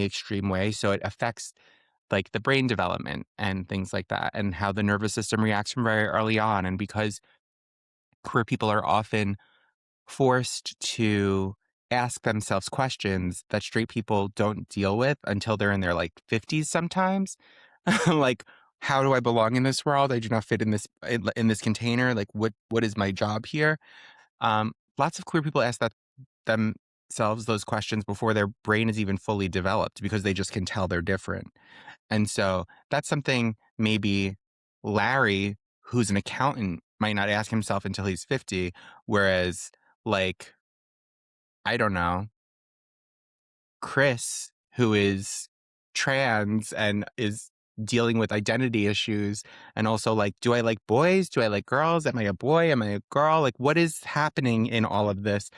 extreme way. So it affects like the brain development and things like that, and how the nervous system reacts from very early on. And because queer people are often forced to ask themselves questions that straight people don't deal with until they're in their like 50s sometimes. Like, how do I belong in this world? I do not fit in this container. Like, what is my job here? Lots of queer people ask that themselves those questions before their brain is even fully developed because they just can tell they're different. And so that's something maybe Larry, who's an accountant, might not ask himself until he's 50, whereas like, I don't know, Chris, who is trans and is dealing with identity issues, and also like, do I like boys? Do I like girls? Am I a boy? Am I a girl? Like, what is happening in all of this?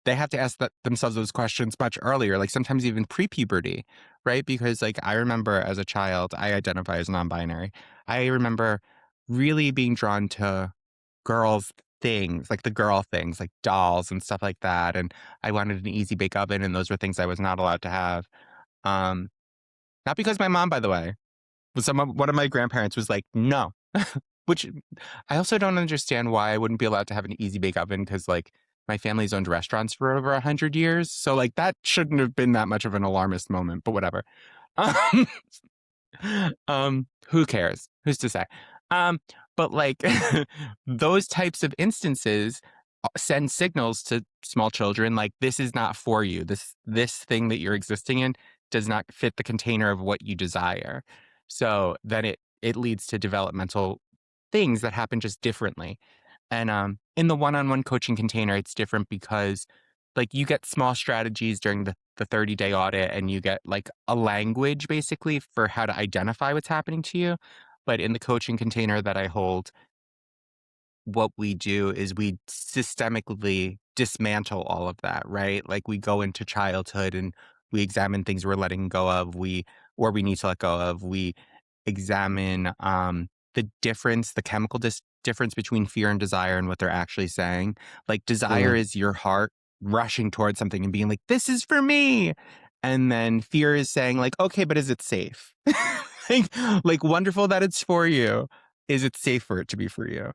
They have to ask themselves those questions much earlier, like sometimes even pre-puberty, right? Because like I remember as a child, I identify as non-binary. I remember really being drawn to girls things, like the girl things, like dolls and stuff like that. And I wanted an easy bake oven, and those were things I was not allowed to have. Um, Not because my mom, by the way, but one of my grandparents was like, no. Which I also don't understand why I wouldn't be allowed to have an easy bake oven, because like my family's owned restaurants for over 100 years. So like that shouldn't have been that much of an alarmist moment, but whatever. Um, who cares? Who's to say? Um, but like those types of instances send signals to small children like, this is not for you. This thing that you're existing in does not fit the container of what you desire. So then it leads to developmental things that happen just differently. And in the one-on-one coaching container, it's different because like you get small strategies during the 30-day audit, and you get like a language basically for how to identify what's happening to you. But in the coaching container that I hold, what we do is we systemically dismantle all of that, right? Like we go into childhood and we examine things we're letting go of, or we need to let go of. We examine the chemical difference between fear and desire and what they're actually saying. Like desire Mm. is your heart rushing towards something and being like, this is for me. And then fear is saying like, okay, but is it safe? like, like wonderful that it's for you. Is it safe for it to be for you?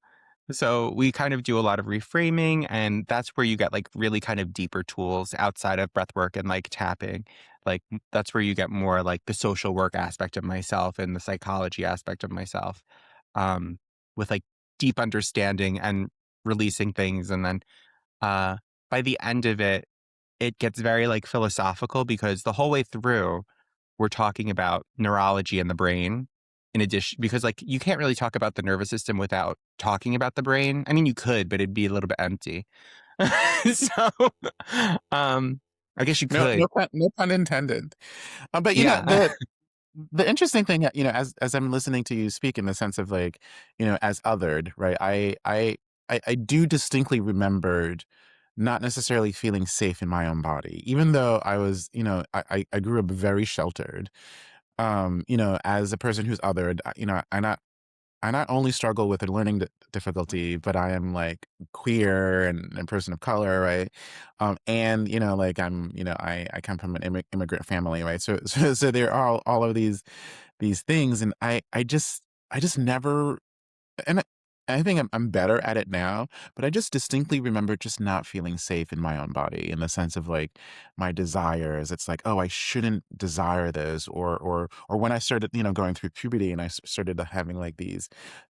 So we kind of do a lot of reframing, and that's where you get like really kind of deeper tools outside of breath work and like tapping. Like that's where you get more like the social work aspect of myself and the psychology aspect of myself, um, with like deep understanding and releasing things. And then uh, by the end of it, it gets very like philosophical, because the whole way through we're talking about neurology in the brain, in addition, because like you can't really talk about the nervous system without talking about the brain. I mean, you could, but it'd be a little bit empty. So, um, I guess you No, could. no pun intended. But Yeah. the interesting thing, as I'm listening to you speak, in the sense of like, as othered, right? I do distinctly remembered not necessarily feeling safe in my own body, even though I was, I grew up very sheltered. As a person who's othered, I not only struggle with a learning difficulty, but I am like queer and person of color, right? And like I come from an immigrant family, right? So there are all of these things, and I just never, and I think I'm better at it now, but I just distinctly remember just not feeling safe in my own body, in the sense of like my desires. It's like, oh, I shouldn't desire this, or when I started, going through puberty, and I started having like these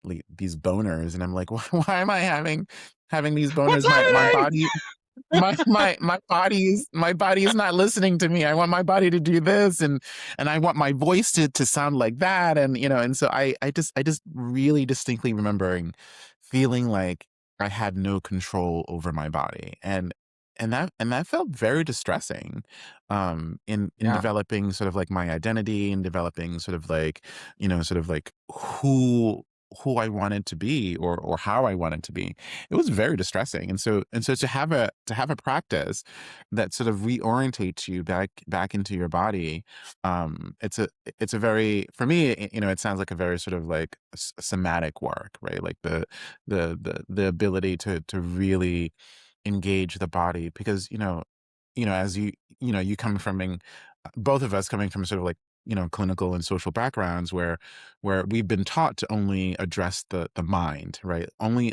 boners, and I'm like, why am I having these What's boners? My happening? body. My body is not listening to me. I want my body to do this, and I want my voice to sound like that, and so I just really distinctly remembering feeling like I had no control over my body, and that felt very distressing, in Yeah. developing sort of like my identity, and developing sort of like, sort of like who I wanted to be, or how I wanted to be. It was very distressing, and so to have a practice that sort of reorientates you back into your body. It's a very, for me, it sounds like a very sort of like somatic work, right? Like the ability to really engage the body, because as you come from both of us coming from sort of like, clinical and social backgrounds where we've been taught to only address the mind, right? Only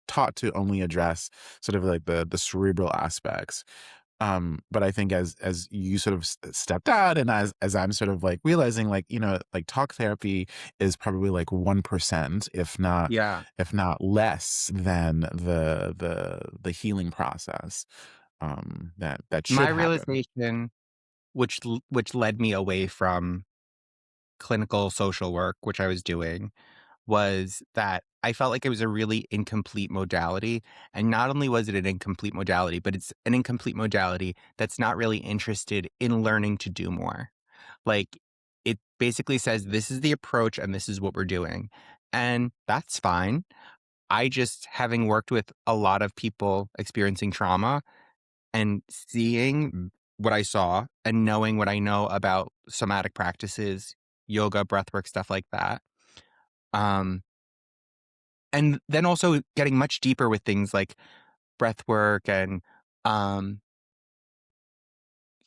taught to only address sort of like the cerebral aspects. But I think as you sort of stepped out, and as I'm sort of like realizing, like, like talk therapy is probably like 1%, Yeah. if not less than the healing process that My should happen. realization, which led me away from clinical social work, which I was doing, was that I felt like it was a really incomplete modality. And not only was it an incomplete modality, but it's an incomplete modality that's not really interested in learning to do more. Like, it basically says, this is the approach and this is what we're doing. And that's fine. I just, having worked with a lot of people experiencing trauma and seeing what I saw and knowing what I know about somatic practices, yoga, breathwork, stuff like that. Um, and then also getting much deeper with things like breath work and um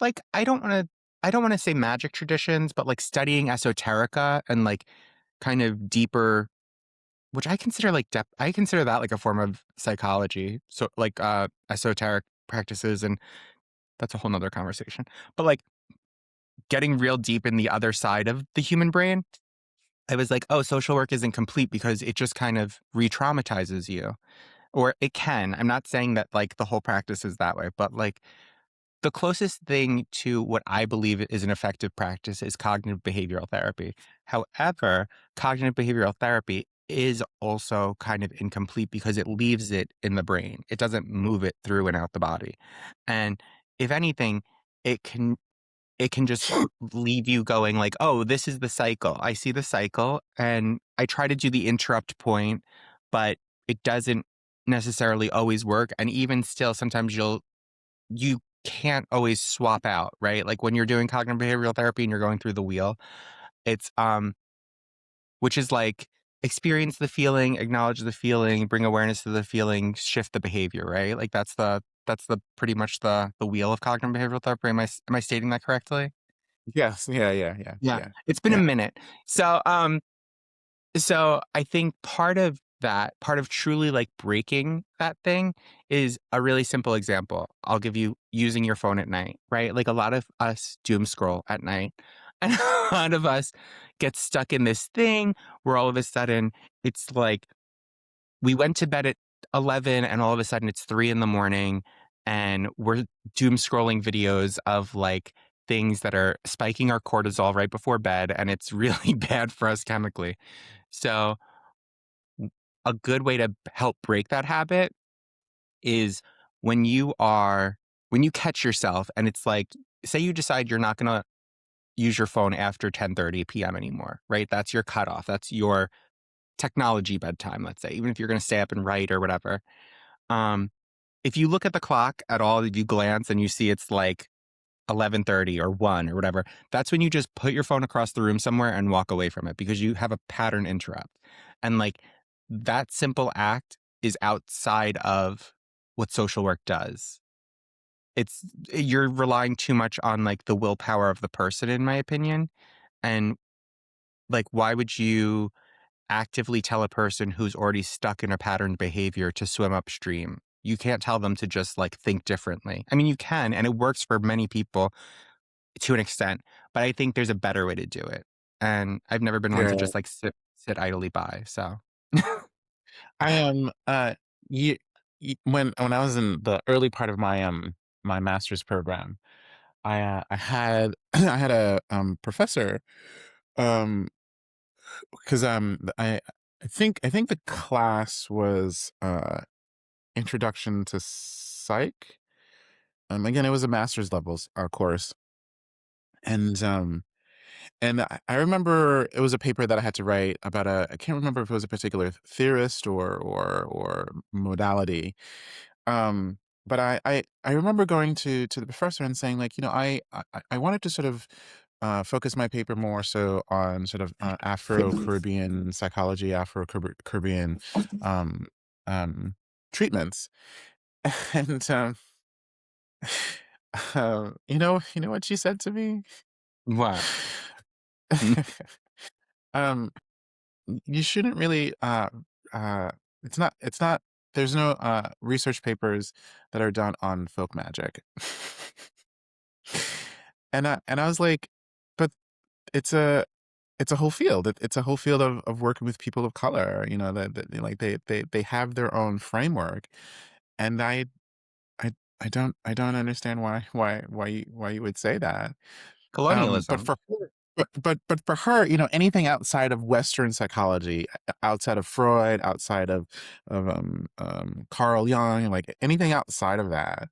like I don't want to say magic traditions, but like studying esoterica and like kind of deeper, which I consider like depth, I consider that like a form of psychology. So like esoteric practices, and that's a whole nother conversation. But like getting real deep in the other side of the human brain, I was like, oh, social work isn't complete because it just kind of re-traumatizes you. Or it can. I'm not saying that like the whole practice is that way, but like the closest thing to what I believe is an effective practice is cognitive behavioral therapy. However, cognitive behavioral therapy is also kind of incomplete because it leaves it in the brain. It doesn't move it through and out the body. And if anything, it can it can just leave you going like, oh, this is the cycle. I see the cycle and I try to do the interrupt point, but it doesn't necessarily always work. And even still, sometimes you can't always swap out, right? Like when you're doing cognitive behavioral therapy and you're going through the wheel, it's which is like experience the feeling, acknowledge the feeling, bring awareness to the feeling, shift the behavior, right? Like that's the pretty much the wheel of cognitive behavioral therapy. Am I stating that correctly? Yes. Yeah. Yeah. Yeah. Yeah. Yeah. It's been a Yeah. minute. So I think part of truly like breaking that thing is a really simple example. I'll give you using your phone at night, right? Like a lot of us doom scroll at night. And a lot of us get stuck in this thing where all of a sudden it's like we went to bed at 11 and all of a sudden it's 3 in the morning and we're doom scrolling videos of like things that are spiking our cortisol right before bed, and it's really bad for us chemically. So a good way to help break that habit is when when you catch yourself and it's like, say you decide you're not going to use your phone after 10:30 p.m. anymore, right? That's your cutoff. That's your technology bedtime, let's say, even if you're going to stay up and write or whatever. Um, if you look at the clock at all, if you glance and you see it's like 11:30 or 1 or whatever, that's when you just put your phone across the room somewhere and walk away from it because you have a pattern interrupt. And like that simple act is outside of what social work does. It's you're relying too much on like the willpower of the person, in my opinion. And like, why would you actively tell a person who's already stuck in a patterned behavior to swim upstream? You can't tell them to just like think differently. I mean, you can, and it works for many people to an extent, but I think there's a better way to do it. And I've never been one to Yeah. just like sit idly by. So I am. You, when I was in the early part of my master's program, I had I had a professor, um because I think the class was introduction to psych. Again, it was a master's levels course, and I remember it was a paper that I had to write about I can't remember if it was a particular theorist or modality. But I remember going to the professor and saying, like, I wanted to sort of focus my paper more so on sort of Afro-Caribbean psychology, Afro-Caribbean um, um, treatments. And You know what she said to me? What? Um, you shouldn't really, uh, it's not there's no, research papers that are done on folk magic. And I was like, "But it's a it's a whole field. It's a whole field of working with people of color, you know, that like, they have their own framework." And I I don't understand why you would say that. But Colonialism. for her but for her, you know, anything outside of Western psychology, outside of Freud, outside of Carl Jung, like, anything outside of that,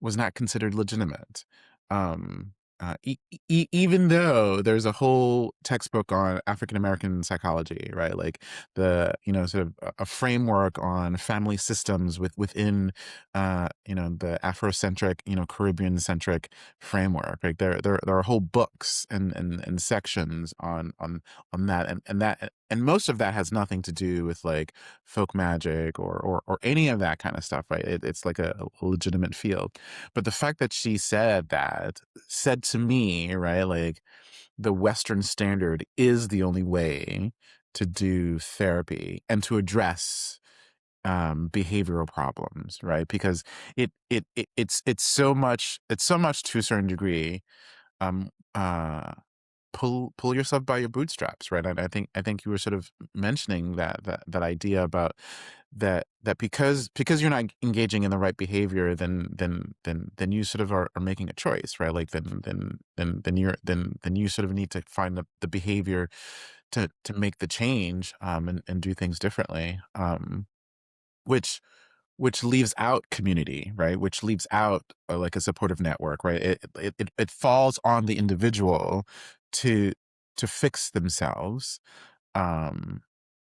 was not considered legitimate. Um, Even though there's a whole textbook on African American psychology, right? Like, you know, sort of a framework on family systems within, you know, the Afrocentric, you know, Caribbean centric framework. Like, there are whole books and sections on that, and most of that has nothing to do with like folk magic or any of that kind of stuff, right? It's like a legitimate field. But the fact that she said to me, right, like, the Western standard is the only way to do therapy and to address behavioral problems, right? Because it's so much to a certain degree, um uh pull yourself by your bootstraps, right? And I think you were sort of mentioning that idea about that because you're not engaging in the right behavior, then you sort of are making a choice, right? Like, then you sort of need to find the behavior to make the change, and do things differently, which leaves out community, right? Which leaves out, like, a supportive network, right? It falls on the individual to fix themselves, um,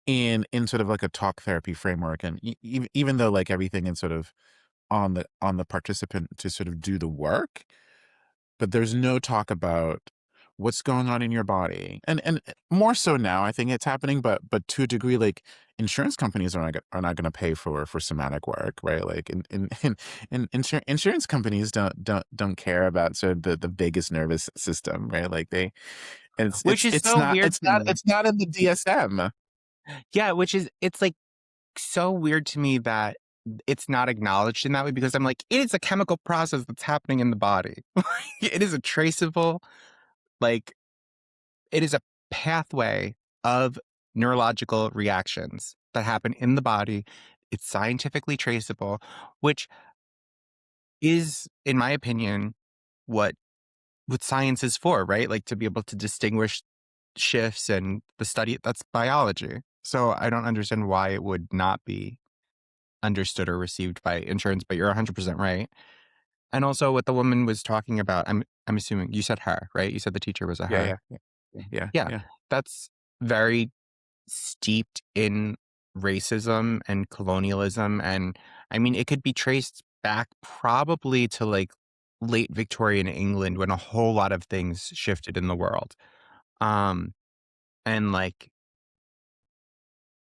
in sort of like a talk therapy framework, and even though, like, everything is sort of on the participant to sort of do the work, but there's no talk about what's going on in your body. And more so now, I think it's happening, but to a degree, like, insurance companies are not gonna pay for somatic work, right? Like, insurance companies don't care about sort of the vagus nervous system, right? Like, Which is so weird to me. it's not in the DSM. Yeah, which is it's, like, so weird to me that it's not acknowledged in that way because I'm like, it is a chemical process that's happening in the body. It is a traceable, like, it is a pathway of neurological reactions that happen in the body. It's scientifically traceable, which is, in my opinion, what science is for, right? Like, to be able to distinguish shifts and the study that's biology. So I don't understand why it would not be understood or received by insurance, but you're 100% right. And also what the woman was talking about, I'm assuming you said her, right? You said the teacher was a Yeah, her. yeah, yeah, yeah, Yeah, yeah. that's very steeped in racism and colonialism. And I mean, it could be traced back probably to like late Victorian England when a whole lot of things shifted in the world. Um, and like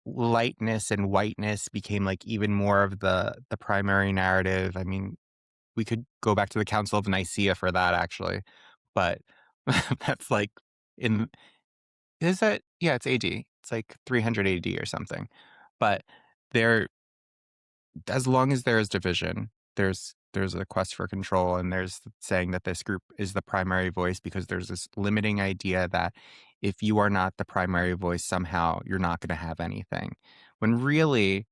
lightness and whiteness became like even more of the primary narrative. I mean, we could go back to the Council of Nicaea for that actually. But that's like in is that yeah, it's AD. It's like 300 AD or something. But there as long as there is division, there's a quest for control and there's saying that this group is the primary voice because there's this limiting idea that if you are not the primary voice, somehow you're not going to have anything. When really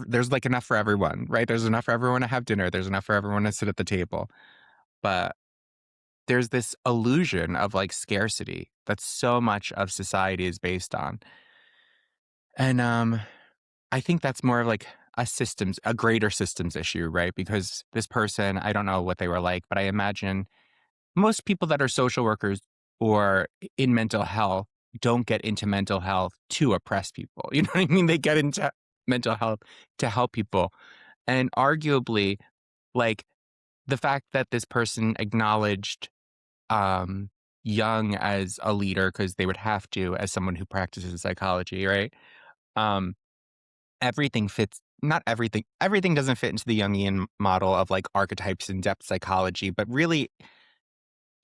there's like enough for everyone, right? There's enough for everyone to have dinner. There's enough for everyone to sit at the table. But there's this illusion of like scarcity that so much of society is based on. And I think that's more of like a greater systems issue, right? Because this person, I don't know what they were like, but I imagine most people that are social workers or in mental health don't get into mental health to oppress people. You know what I mean? They get into mental health to help people. And arguably, like the fact that this person acknowledged um, Jung as a leader because they would have to, as someone who practices psychology, right? Um, everything fits not everything doesn't fit into the Jungian model of, like, archetypes and depth psychology, but really,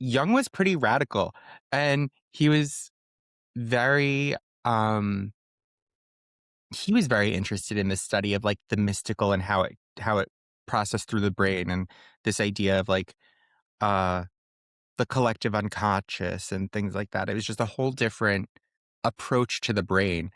Jung was pretty radical, and very, um he was very interested in the study of, like, the mystical and how it processed through the brain, and this idea of, like, uh, the collective unconscious and things like that. It was just a whole different approach to the brain,